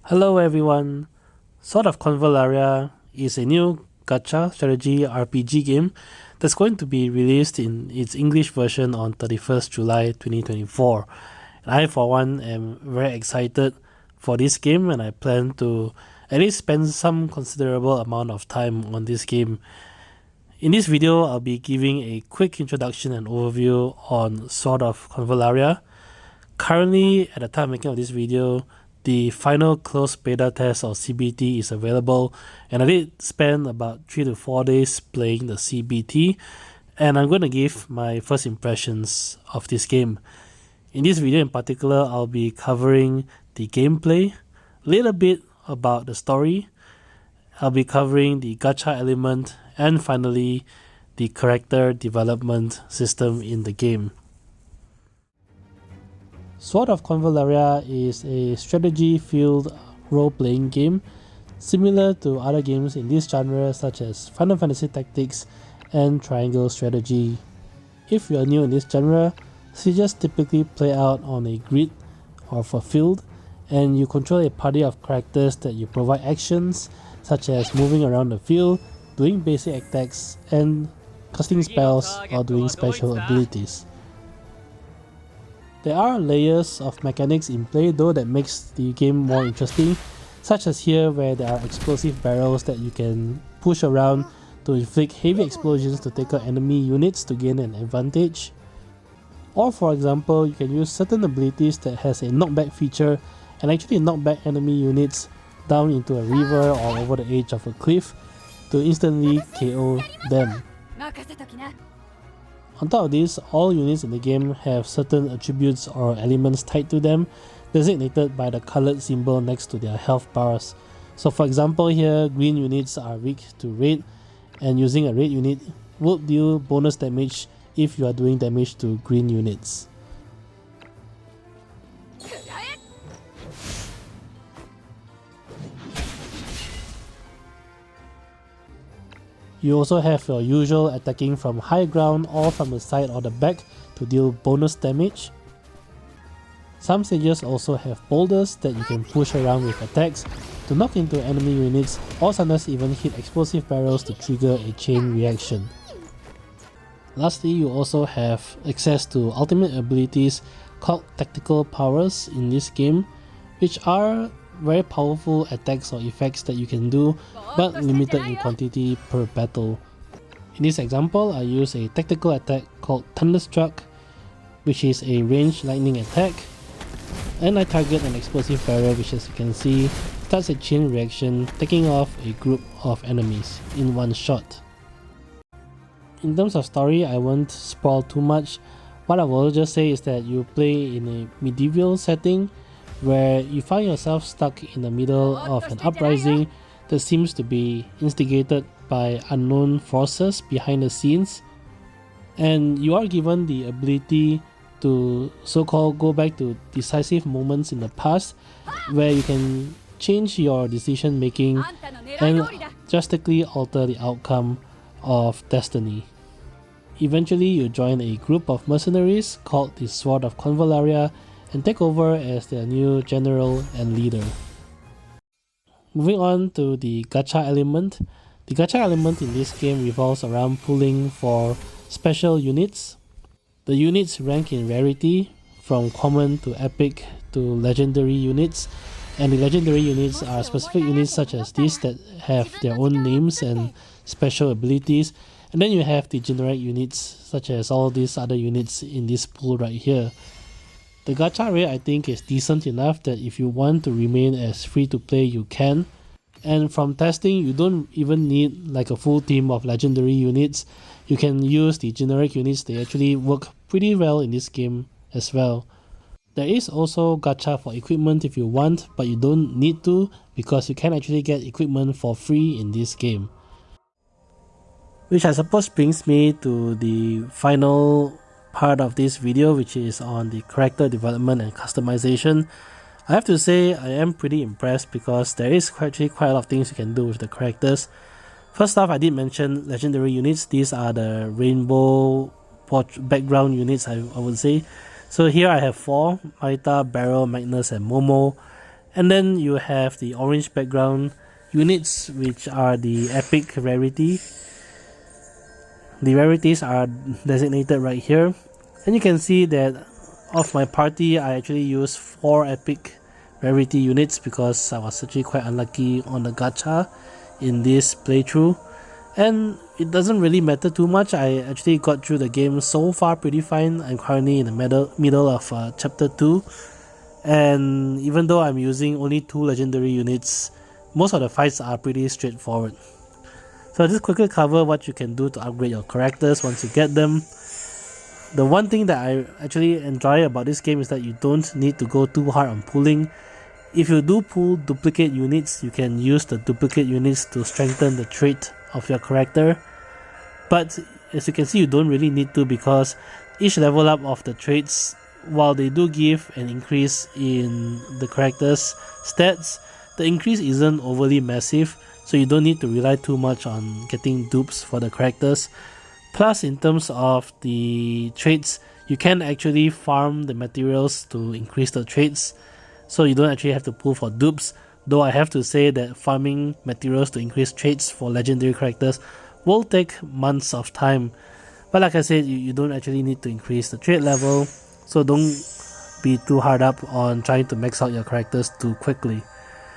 Hello everyone! Sword of Convallaria is a new gacha strategy RPG game that's going to be released in its English version on 31st July 2024. And I for one am very excited for this game, and I plan to at least spend some considerable amount of time on this game. In this video, I'll be giving a quick introduction and overview on Sword of Convallaria. Currently, at the time of making of this video, the final closed beta test or CBT is available, and I did spend about 3 to 4 days playing the CBT, and I'm going to give my first impressions of this game. In this video in particular, I'll be covering the gameplay, a little bit about the story, I'll be covering the gacha element, and finally the character development system in the game. Sword of Convallaria is a strategy-filled role-playing game similar to other games in this genre such as Final Fantasy Tactics and Triangle Strategy. If you are new in this genre, sieges typically play out on a grid of a field, and you control a party of characters that you provide actions such as moving around the field, doing basic attacks, and casting spells or doing special abilities. There are layers of mechanics in play though that makes the game more interesting, such as here where there are explosive barrels that you can push around to inflict heavy explosions to take out enemy units to gain an advantage. Or for example, you can use certain abilities that has a knockback feature and actually knock back enemy units down into a river or over the edge of a cliff to instantly KO them. On top of this, all units in the game have certain attributes or elements tied to them, designated by the colored symbol next to their health bars. So for example here, green units are weak to red, and using a red unit will deal bonus damage if you are doing damage to green units. You also have your usual attacking from high ground or from the side or the back to deal bonus damage. Some stages also have boulders that you can push around with attacks to knock into enemy units, or sometimes even hit explosive barrels to trigger a chain reaction. Lastly, you also have access to ultimate abilities called tactical powers in this game, which are very powerful attacks or effects that you can do, but limited in quantity per battle. In this example, I use a tactical attack called Thunderstruck, which is a ranged lightning attack, and I target an explosive barrel which, as you can see, starts a chain reaction taking off a group of enemies in one shot. In terms of story, I won't spoil too much. What I will just say is that you play in a medieval setting where you find yourself stuck in the middle of an uprising that seems to be instigated by unknown forces behind the scenes, and you are given the ability to so-called go back to decisive moments in the past where you can change your decision making and drastically alter the outcome of destiny. Eventually you join a group of mercenaries called the Sword of Convallaria and take over as their new general and leader. Moving on to the gacha element. The gacha element in this game revolves around pulling for special units. The units rank in rarity from common to epic to legendary units, and the legendary units are specific units such as these that have their own names and special abilities, and then you have the generic units such as all these other units in this pool right here. The gacha rate I think is decent enough that if you want to remain as free to play you can, and from testing you don't even need like a full team of legendary units. You can use the generic units, they actually work pretty well in this game as well. There is also gacha for equipment if you want, but you don't need to because you can actually get equipment for free in this game. Which I suppose brings me to the final part of this video, which is on the character development and customization. I have to say I am pretty impressed because there is actually quite a lot of things you can do with the characters. First off, I did mention legendary units. These are the rainbow background units I would say. So here I have 4, Maita, Beryl, Magnus and Momo. And then you have the orange background units, which are the epic rarity. The rarities are designated right here, and you can see that of my party I actually used 4 epic rarity units because I was actually quite unlucky on the gacha in this playthrough, and it doesn't really matter too much. I actually got through the game so far pretty fine. I'm currently in the middle of chapter 2, and even though I'm using only 2 legendary units, most of the fights are pretty straightforward. So I'll just quickly cover what you can do to upgrade your characters once you get them. The one thing that I actually enjoy about this game is that you don't need to go too hard on pulling. If you do pull duplicate units, you can use the duplicate units to strengthen the trait of your character. But as you can see, you don't really need to, because each level up of the traits, while they do give an increase in the character's stats, the increase isn't overly massive, so you don't need to rely too much on getting dupes for the characters. Plus, in terms of the traits, you can actually farm the materials to increase the traits, so you don't actually have to pull for dupes. Though I have to say that farming materials to increase traits for legendary characters will take months of time. But like I said, you don't actually need to increase the trait level, so don't be too hard up on trying to max out your characters too quickly.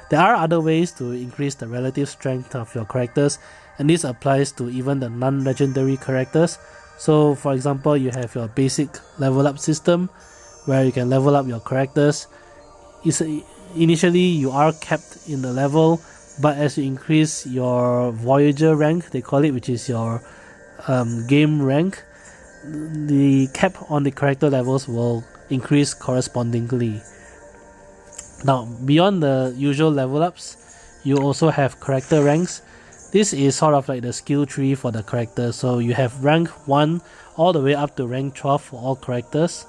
There are other ways to increase the relative strength of your characters, and this applies to even the non-legendary characters. So for example, you have your basic level up system where you can level up your characters. Initially you are capped in the level, but as you increase your Voyager rank, they call it, which is your game rank, the cap on the character levels will increase correspondingly. Now, beyond the usual level ups, you also have character ranks. This is sort of like the skill tree for the character. So you have rank 1 all the way up to rank 12 for all characters.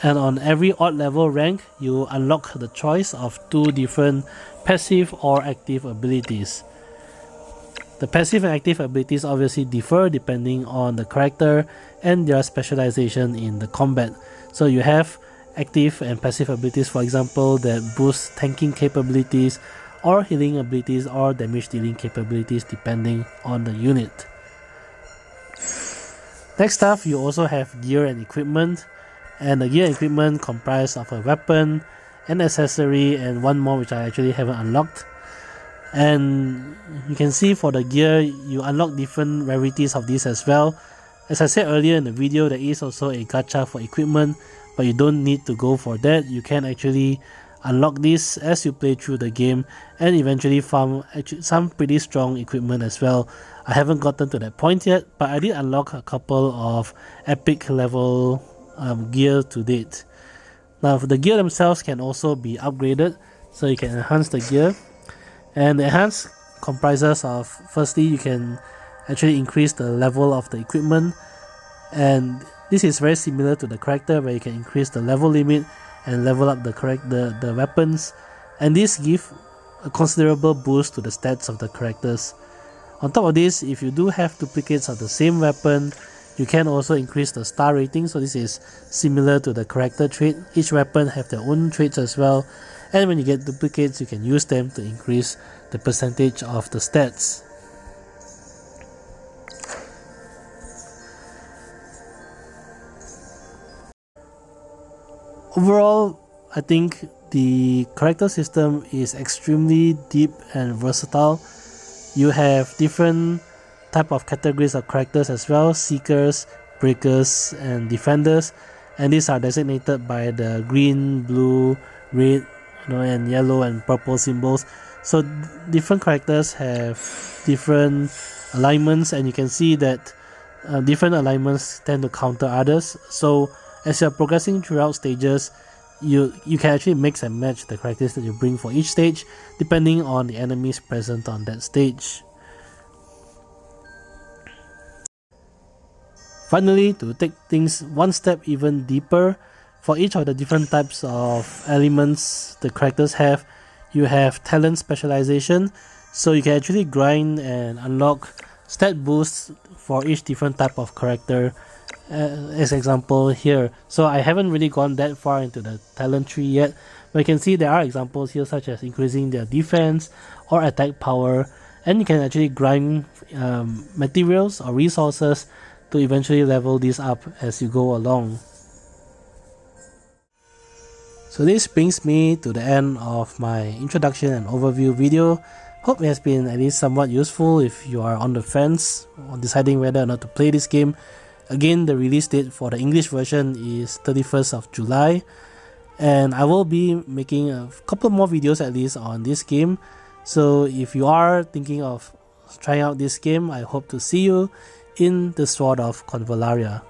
And on every odd level rank, you unlock the choice of 2 different passive or active abilities. The passive and active abilities obviously differ depending on the character and their specialization in the combat. So you have active and passive abilities, for example, that boost tanking capabilities or healing abilities or damage dealing capabilities depending on the unit. Next up, you also have gear and equipment, and the gear and equipment comprise of a weapon, an accessory, and one more which I actually haven't unlocked. And you can see for the gear, you unlock different rarities of these as well. As I said earlier in the video, there is also a gacha for equipment, but you don't need to go for that. You can actually unlock this as you play through the game and eventually farm some pretty strong equipment as well. I haven't gotten to that point yet, but I did unlock a couple of epic level gear to date. Now the gear themselves can also be upgraded, so you can enhance the gear, and the enhance comprises of, firstly, you can actually increase the level of the equipment, and this is very similar to the character where you can increase the level limit and level up the weapons, and this gives a considerable boost to the stats of the characters. On top of this, if you do have duplicates of the same weapon, you can also increase the star rating, so this is similar to the character trait. Each weapon have their own traits as well, and when you get duplicates, you can use them to increase the percentage of the stats. Overall, I think the character system is extremely deep and versatile. You have different type of categories of characters as well: seekers, breakers, and defenders, and these are designated by the green, blue, red, and yellow and purple symbols. So different characters have different alignments, and you can see that different alignments tend to counter others. So as you're progressing throughout stages, you can actually mix and match the characters that you bring for each stage depending on the enemies present on that stage. Finally, to take things one step even deeper, for each of the different types of elements the characters have, you have talent specialization, so you can actually grind and unlock stat boosts for each different type of character, as example here. So I haven't really gone that far into the talent tree yet, But you can see there are examples here such as increasing their defense or attack power, and you can actually grind materials or resources to eventually level these up as you go along. So this brings me to the end of my introduction and overview video. Hope it has been at least somewhat useful if you are on the fence on deciding whether or not to play this game. Again, the release date for the English version is 31st of July. And I will be making a couple more videos at least on this game. So if you are thinking of trying out this game, I hope to see you in the Sword of Convallaria.